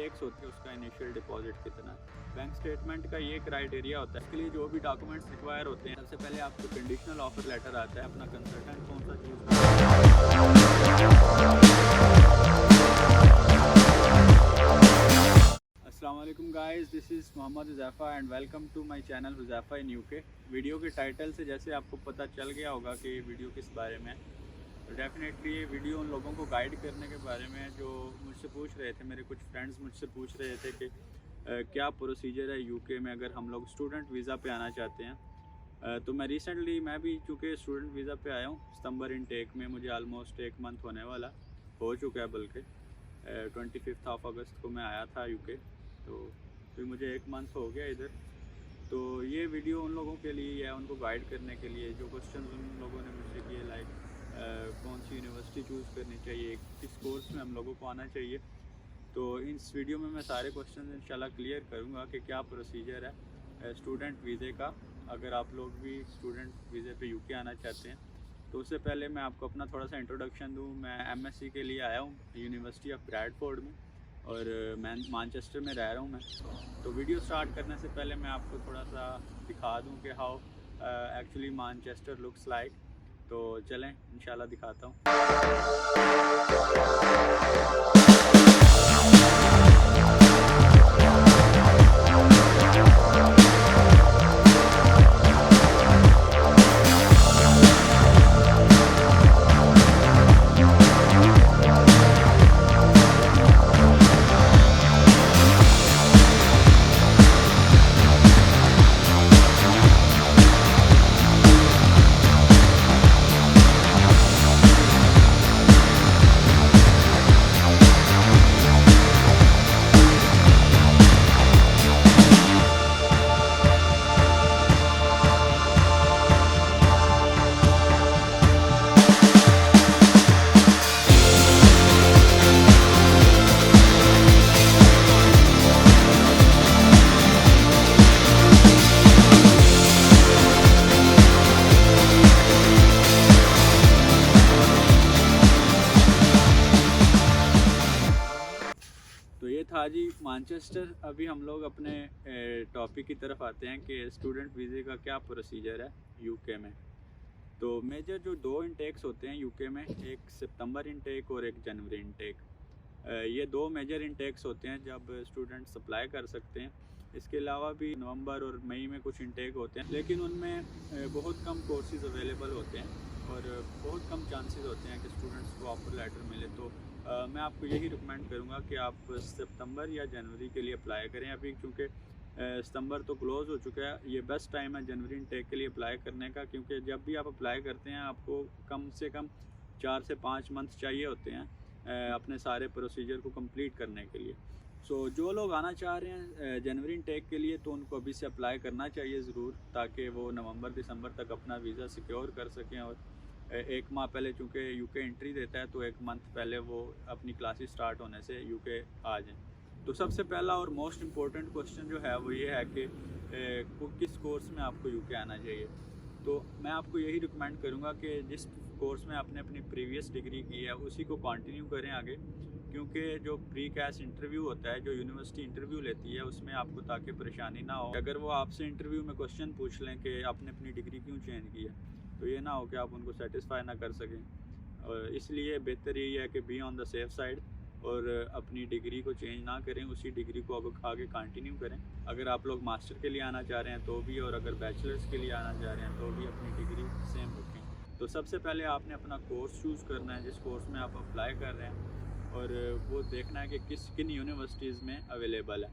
Intex होती है उसका इनिशियल डिपॉजिट कितना है। बैंक स्टेटमेंट का ये क्राइटेरिया होता है। इसके लिए जो भी डॉक्यूमेंट्स रिक्वायर होते हैं, सबसे पहले आपको कंडीशनल ऑफर लेटर आता है, अपना कंसल्टेंट कौन सा चूज़ अस्सलाम वालेकुम guys, this is Mohammad Huzaifa and welcome to my channel Huzaifa in UK. Video के टाइटल से जैसे आपको पता चल गया होगा कि वीडियो किस बारे में है, तो डेफिनेटली ये वीडियो उन लोगों को गाइड करने के बारे में है जो मुझसे पूछ रहे थे। मेरे कुछ फ्रेंड्स मुझसे पूछ रहे थे कि क्या प्रोसीजर है यूके में अगर हम लोग स्टूडेंट वीज़ा पे आना चाहते हैं। तो मैं रिसेंटली भी चूँकि स्टूडेंट वीज़ा पे आया हूँ, सितंबर इनटेक में मुझे आलमोस्ट 1 मंथ होने वाला हो चुका है, बल्कि 25 अगस्त को मैं आया था यूके, तो फिर मुझे 1 मंथ हो गया इधर। तो ये वीडियो उन लोगों के लिए है, उनको गाइड करने के लिए जो क्वेश्चन उन लोगों ने मुझसे किए, लाइक कौन सी यूनिवर्सिटी चूज़ करनी चाहिए, किस कोर्स में हम लोगों को आना चाहिए। तो इस वीडियो में मैं सारे क्वेश्चन इंशाल्लाह क्लियर करूँगा कि क्या प्रोसीजर है स्टूडेंट वीज़े का, अगर आप लोग भी स्टूडेंट वीज़े पे यूके आना चाहते हैं। तो उससे पहले मैं आपको अपना थोड़ा सा इंट्रोडक्शन दूँ। मैं एमएससी के लिए आया हूँ यूनिवर्सिटी ऑफ ब्रैडफोर्ड में, और मैं मैनचेस्टर में रह रहा हूँ मैं। तो वीडियो स्टार्ट करने से पहले मैं आपको थोड़ा सा दिखा दूँ कि how actually Manchester looks like. तो चलें इंशाल्लाह दिखाता हूँ। तो ये था जी मैनचेस्टर। अभी हम लोग अपने टॉपिक की तरफ आते हैं कि स्टूडेंट वीज़े का क्या प्रोसीजर है यूके में। तो मेजर जो 2 इंटेक्स होते हैं यूके में, एक सितंबर इंटेक और एक जनवरी इंटेक। ये 2 मेजर इंटेक्स होते हैं जब स्टूडेंट्स अप्लाई कर सकते हैं। इसके अलावा भी नवंबर और मई में कुछ इंटेक होते हैं, लेकिन उनमें बहुत कम कोर्सेज अवेलेबल होते हैं और बहुत कम चांसेस होते हैं कि स्टूडेंट्स को ऑफर लेटर मिले। तो मैं आपको यही रिकमेंड करूँगा कि आप सितंबर या जनवरी के लिए अप्लाई करें। अभी चूँकि सितंबर तो क्लोज़ हो चुका है, ये बेस्ट टाइम है जनवरी इंटेक के लिए अप्लाई करने का, क्योंकि जब भी आप अप्लाई करते हैं आपको कम से कम 4 से 5 मंथ चाहिए होते हैं अपने सारे प्रोसीजर को कंप्लीट करने के लिए। सो जो लोग आना चाह रहे हैं जनवरी इंटेक के लिए, तो उनको अभी से अप्लाई करना चाहिए ज़रूर, ताकि वो नवंबर दिसंबर तक अपना वीज़ा सिक्योर कर सकें। और 1 माह पहले चूँकि यूके एंट्री देता है, तो 1 मंथ पहले वो अपनी क्लासेस स्टार्ट होने से यूके आ जाएँ। तो सबसे पहला और मोस्ट इम्पोर्टेंट क्वेश्चन जो है वो ये है कि किस कोर्स में आपको यूके आना चाहिए। तो मैं आपको यही रिकमेंड करूँगा कि जिस कोर्स में आपने अपनी प्रीवियस डिग्री की है उसी को कंटिन्यू करें आगे, क्योंकि जो प्री कैस इंटरव्यू होता है, जो यूनिवर्सिटी इंटरव्यू लेती है, उसमें आपको ताकि परेशानी ना हो। अगर वो आपसे इंटरव्यू में क्वेश्चन पूछ लें कि आपने अपनी डिग्री क्यों चेंज की है, तो ये ना हो कि आप उनको सेटिस्फाई ना कर सकें। और इसलिए बेहतर यही है कि be on the safe side और अपनी डिग्री को चेंज ना करें, उसी डिग्री को आगे कंटिन्यू करें। अगर आप लोग मास्टर के लिए आना चाह रहे हैं तो भी, और अगर बैचलर्स के लिए आना चाह रहे हैं तो भी अपनी डिग्री सेम रखें। तो सबसे पहले आपने अपना कोर्स चूज़ करना है जिस कोर्स में आप अप्लाई कर रहे हैं, और वो देखना है कि किन यूनिवर्सिटीज़ में अवेलेबल है।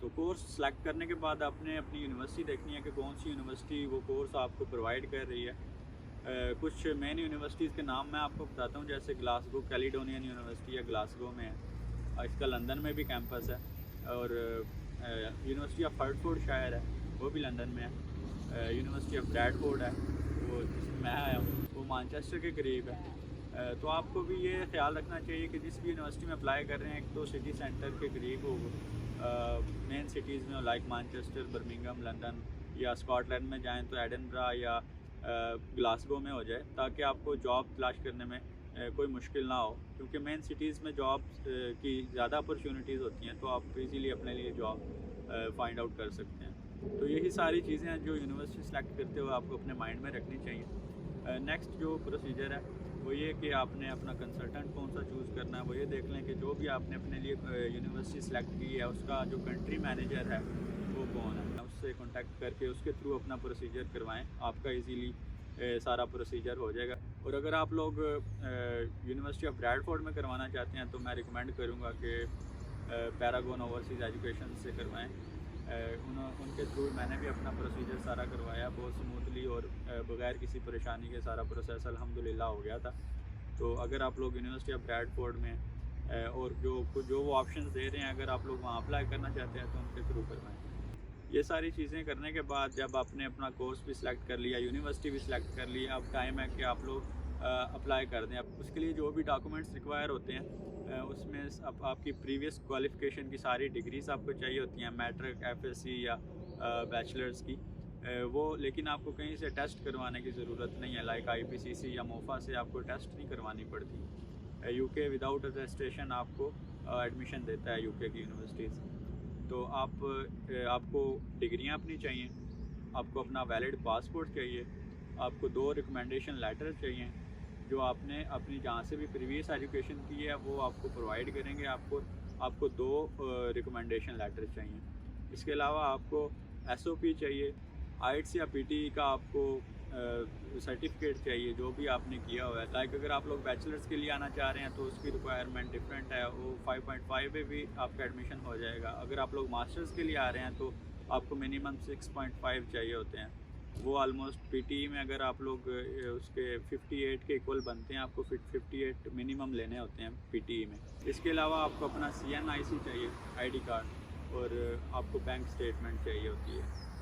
तो कोर्स सेलेक्ट करने के बाद आपने अपनी यूनिवर्सिटी देखनी है कि कौन सी यूनिवर्सिटी वो कोर्स आपको प्रोवाइड कर रही है। कुछ मेन यूनिवर्सिटीज़ के नाम मैं आपको बताता हूँ, जैसे ग्लासगो कैलिडोनियन यूनिवर्सिटी है, ग्लासगो में है। इसका लंदन में भी कैंपस है, और यूनिवर्सिटी ऑफ हर्टफोर्ड शायर है, वो भी लंदन में है। यूनिवर्सिटी ऑफ ब्रैडफोर्ड है, वो जिसमें मैं आया हूँ, वो मैनचेस्टर के करीब है। तो आपको भी ये ख्याल रखना चाहिए कि जिस भी यूनिवर्सिटी में अप्लाई कर रहे हैं, एक तो सिटी सेंटर के करीब हो, मेन सिटीज़ में, लाइक मैनचेस्टर, बर्मिंघम, लंदन, या स्कॉटलैंड में जाएँ तो एडिनबरा या ग्लासगो में हो जाए, ताकि आपको जॉब तलाश करने में कोई मुश्किल ना हो, क्योंकि मेन सिटीज़ में जॉब्स की ज़्यादा अपॉर्चुनिटीज़ होती हैं, तो आप इजीली अपने लिए जॉब फाइंड आउट कर सकते हैं। तो यही सारी चीज़ें हैं जो यूनिवर्सिटी सेलेक्ट करते हुए आपको अपने माइंड में रखनी चाहिए। नेक्स्ट जो प्रोसीजर है वो ये कि आपने अपना कंसल्टेंट कौन सा चूज़ करना है। वो ये देख लें कि जो भी आपने अपने लिए यूनिवर्सिटी सेलेक्ट की है उसका जो कंट्री मैनेजर है वो कौन है, उससे कॉन्टैक्ट करके उसके थ्रू अपना प्रोसीजर करवाएं, आपका इजीली सारा प्रोसीजर हो जाएगा। और अगर आप लोग यूनिवर्सिटी ऑफ ब्रैडफोर्ड में करवाना चाहते हैं तो मैं रिकमेंड करूँगा कि पैरागॉन ओवरसीज़ एजुकेशन से करवाएं। उनके थ्रू मैंने भी अपना प्रोसीजर सारा करवाया बहुत स्मूथली और बगैर किसी परेशानी के सारा प्रोसेस अल्हम्दुलिल्लाह हो गया था। तो अगर आप लोग यूनिवर्सिटी ऑफ ब्रैडफोर्ड में और जो वो ऑप्शंस दे रहे हैं, अगर आप लोग वहाँ अप्लाई करना चाहते हैं तो उनके थ्रू करवाएं। ये सारी चीज़ें करने के बाद जब आपने अपना कोर्स भी सिलेक्ट कर लिया, यूनिवर्सिटी भी सिलेक्ट कर ली, अब टाइम है कि आप लोग अप्लाई कर दें। अब उसके लिए जो भी डॉक्यूमेंट्स रिक्वायर होते हैं उसमें आपकी प्रीवियस क्वालिफ़िकेशन की सारी डिग्रीज़ आपको चाहिए होती हैं, मैट्रिक, एफएससी या बैचलर्स की। वो लेकिन आपको कहीं से टेस्ट करवाने की ज़रूरत नहीं है, लाइक आईपीसीसी या मोफा से आपको टेस्ट नहीं करवानी पड़ती। यूके विदाउट अटेस्टेशन आपको एडमिशन देता है यूके की यूनिवर्सिटीज़। तो आपको डिग्रियां अपनी चाहिए, आपको अपना वैलिड पासपोर्ट चाहिए, आपको 2 रिकमेंडेशन लेटर चाहिए जो आपने अपनी जहाँ से भी प्रीवियस एजुकेशन की है वो आपको प्रोवाइड करेंगे। आपको 2 रिकमेंडेशन लेटर चाहिए। इसके अलावा आपको एसओपी चाहिए, आइट्स या पीटी का आपको सर्टिफिकेट चाहिए जो भी आपने किया हुआ है। लाइक अगर आप लोग बैचलर्स के लिए आना चाह रहे हैं तो उसकी रिक्वायरमेंट डिफरेंट है, वो 5.5 पे भी आपका एडमिशन हो जाएगा। अगर आप लोग मास्टर्स के लिए आ रहे हैं तो आपको मिनिमम 6.5 चाहिए होते हैं। वो ऑलमोस्ट पीटी में अगर आप लोग उसके 58 के इक्वल बनते हैं, आपको 58 मिनिमम लेने होते हैं पीटी में। इसके अलावा आपको अपना CNIC चाहिए, आईडी कार्ड, और आपको बैंक स्टेटमेंट चाहिए होती है।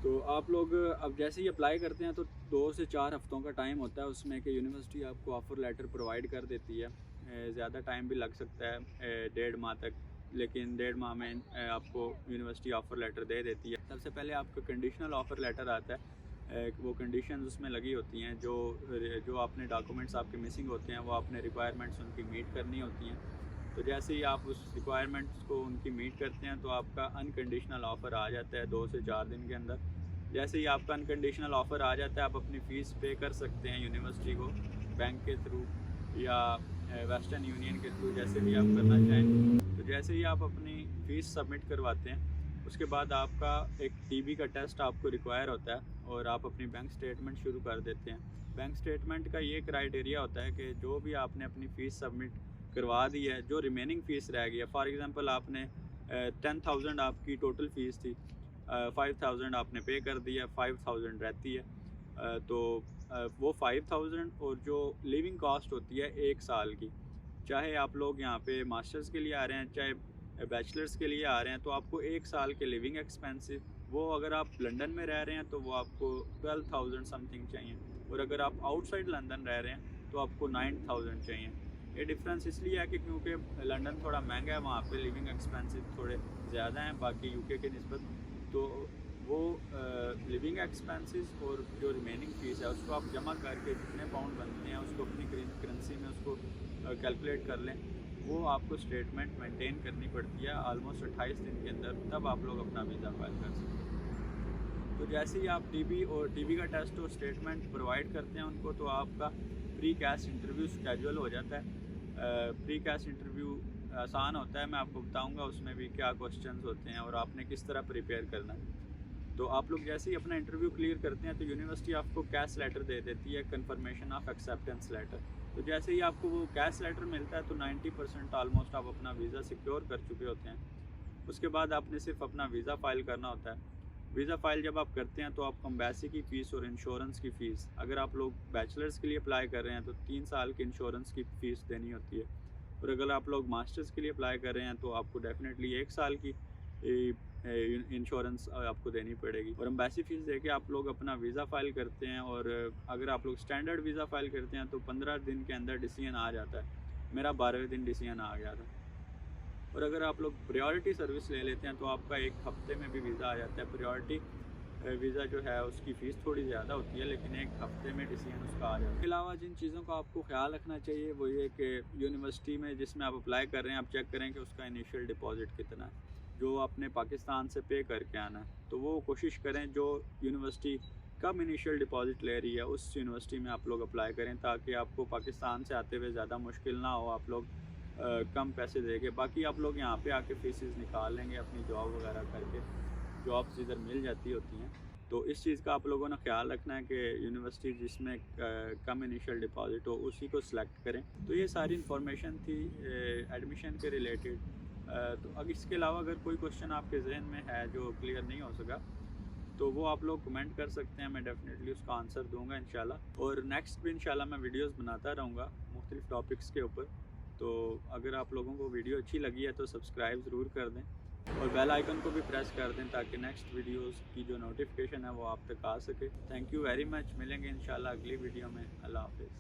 तो आप लोग अब जैसे ही अप्लाई करते हैं तो 2 से 4 हफ्तों का टाइम होता है उसमें कि यूनिवर्सिटी आपको ऑफ़र लेटर प्रोवाइड कर देती है। ज़्यादा टाइम भी लग सकता है, 1.5 माह तक, लेकिन 1.5 माह में आपको यूनिवर्सिटी ऑफ़र लेटर दे देती है। सबसे पहले आपका कंडीशनल ऑफ़र लेटर आता है। वो कंडीशंस उसमें लगी होती हैं, जो आपने डॉक्यूमेंट्स आपके मिसिंग होते हैं वो आपने रिक्वायरमेंट्स उनकी मीट करनी होती हैं। तो जैसे ही आप उस रिक्वायरमेंट्स को उनकी मीट करते हैं तो आपका अनकंडीशनल ऑफ़र आ जाता है 2 से 4 दिन के अंदर। जैसे ही आपका अनकंडीशनल ऑफ़र आ जाता है आप अपनी फ़ीस पे कर सकते हैं यूनिवर्सिटी को, बैंक के थ्रू या वेस्टर्न यूनियन के थ्रू, जैसे भी आप करना चाहें। तो जैसे ही आप अपनी फ़ीस सबमिट करवाते हैं उसके बाद आपका एक टीबी का टेस्ट आपको रिक्वायर होता है और आप अपनी बैंक स्टेटमेंट शुरू कर देते हैं। बैंक स्टेटमेंट का ये क्राइटेरिया होता है कि जो भी आपने अपनी फ़ीस सबमिट करवा दी है, जो रिमेनिंग फ़ीस रह गई है, फॉर एग्ज़ाम्पल आपने 10,000 आपकी टोटल फ़ीस थी, 5,000 आपने पे कर दिया, 5,000 रहती है। तो वो 5,000 और जो लिविंग कॉस्ट होती है 1 साल की, चाहे आप लोग यहाँ पे मास्टर्स के लिए आ रहे हैं चाहे बैचलर्स के लिए आ रहे हैं, तो आपको 1 साल के लिविंग एक्सपेंसिव, वो अगर आप लंदन में रह रहे हैं तो वो आपको 12,000 समथिंग चाहिए, और अगर आप आउटसाइड लंदन रह रहे हैं तो आपको 9,000 चाहिए। ये डिफरेंस इसलिए है कि क्योंकि लंदन थोड़ा महंगा है, वहाँ पे लिविंग एक्सपेंसिव थोड़े ज़्यादा हैं बाकी यूके के निस्बत। तो वो लिविंग एक्सपेंसेस और जो रिमेनिंग फ़ीस है उसको आप जमा करके जितने पाउंड बनते हैं उसको अपनी करेंसी में उसको कैलकुलेट कर लें। वो आपको स्टेटमेंट मेंटेन करनी पड़ती है ऑलमोस्ट 28 दिन के अंदर, तब आप लोग अपना वीज़ा फाइल कर सकते हैं। तो जैसे ही आप टीबी का टेस्ट और स्टेटमेंट प्रोवाइड करते हैं उनको, तो आपका प्री कैस्ट इंटरव्यू स्केड्यूल हो जाता है। प्री कैस्ट इंटरव्यू आसान होता है, मैं आपको बताऊंगा उसमें भी क्या क्वेश्चंस होते हैं और आपने किस तरह प्रिपेयर करना है। तो आप लोग जैसे ही अपना इंटरव्यू क्लियर करते हैं तो यूनिवर्सिटी आपको कैश लेटर दे देती है, कंफर्मेशन ऑफ एक्सेप्टेंस लेटर। तो जैसे ही आपको वो कैश लेटर मिलता है तो 90% ऑलमोस्ट आप अपना वीज़ा सिक्योर कर चुके होते हैं। उसके बाद आपने सिर्फ अपना वीज़ा फ़ाइल करना होता है। वीज़ा फ़ाइल जब आप करते हैं तो आपको एम्बेसी की फ़ीस और इंश्योरेंस की फ़ीस, अगर आप लोग बैचलर्स के लिए अप्लाई कर रहे हैं तो 3 साल की इंश्योरेंस की फ़ीस देनी होती है, और अगर आप लोग मास्टर्स के लिए अप्लाई कर रहे हैं तो आपको डेफिनेटली 1 साल की इंश्योरेंस आपको देनी पड़ेगी। और एम्बेसी फ़ीस देके आप लोग अपना वीज़ा फ़ाइल करते हैं, और अगर आप लोग स्टैंडर्ड वीज़ा फ़ाइल करते हैं तो 15 दिन के अंदर डिसीजन आ जाता है। मेरा 12वें दिन डिसीजन आ गया था। और अगर आप लोग प्रायोरिटी सर्विस ले लेते हैं तो आपका 1 हफ्ते में भी वीज़ा आ जाता है। प्रायोरिटी वीज़ा जो है उसकी फ़ीस थोड़ी ज़्यादा होती है, लेकिन एक हफ्ते में डिसीजन उसका आ जाता है। इसके अलावा जिन चीज़ों का आपको ख्याल रखना चाहिए वो ये कि यूनिवर्सिटी में जिसमें आप अप्लाई कर रहे हैं, आप चेक करें कि उसका इनिशियल डिपॉज़िट कितना है, जो आपने पाकिस्तान से पे करके आना है। तो वो कोशिश करें जो यूनिवर्सिटी कम इनिशियल डिपॉज़िट ले रही है उस यूनिवर्सिटी में आप लोग अप्लाई करें, ताकि आपको पाकिस्तान से आते हुए ज़्यादा मुश्किल ना हो, आप लोग कम पैसे दे के, बाकी आप लोग यहाँ पे आके फ़ीसेस निकाल लेंगे अपनी जॉब वगैरह करके। जॉब्स इधर मिल जाती होती हैं। तो इस चीज़ का आप लोगों ने ख़्याल रखना है कि यूनिवर्सिटी जिसमें कम इनिशियल डिपॉज़िट हो उसी को सिलेक्ट करें। तो ये सारी इन्फॉर्मेशन थी एडमिशन के रिलेटेड। तो अब इसके अलावा अगर कोई क्वेश्चन आपके जहन में है जो क्लियर नहीं हो सका, तो वो आप लोग कमेंट कर सकते हैं, मैं डेफ़िनेटली उसका आंसर दूँगा इंशाल्लाह। और नेक्स्ट भी इंशाल्लाह मैं वीडियोज़ बनाता रहूँगा मुख्तलिफ़ टॉपिक्स के ऊपर। तो अगर आप लोगों को वीडियो अच्छी लगी है तो सब्सक्राइब ज़रूर कर दें और बेल आइकन को भी प्रेस कर दें, ताकि नेक्स्ट वीडियोस की जो नोटिफिकेशन है वो आप तक आ सके। Thank you very much. मिलेंगे इंशाल्लाह अगली वीडियो में। अल्लाह हाफ़िज़।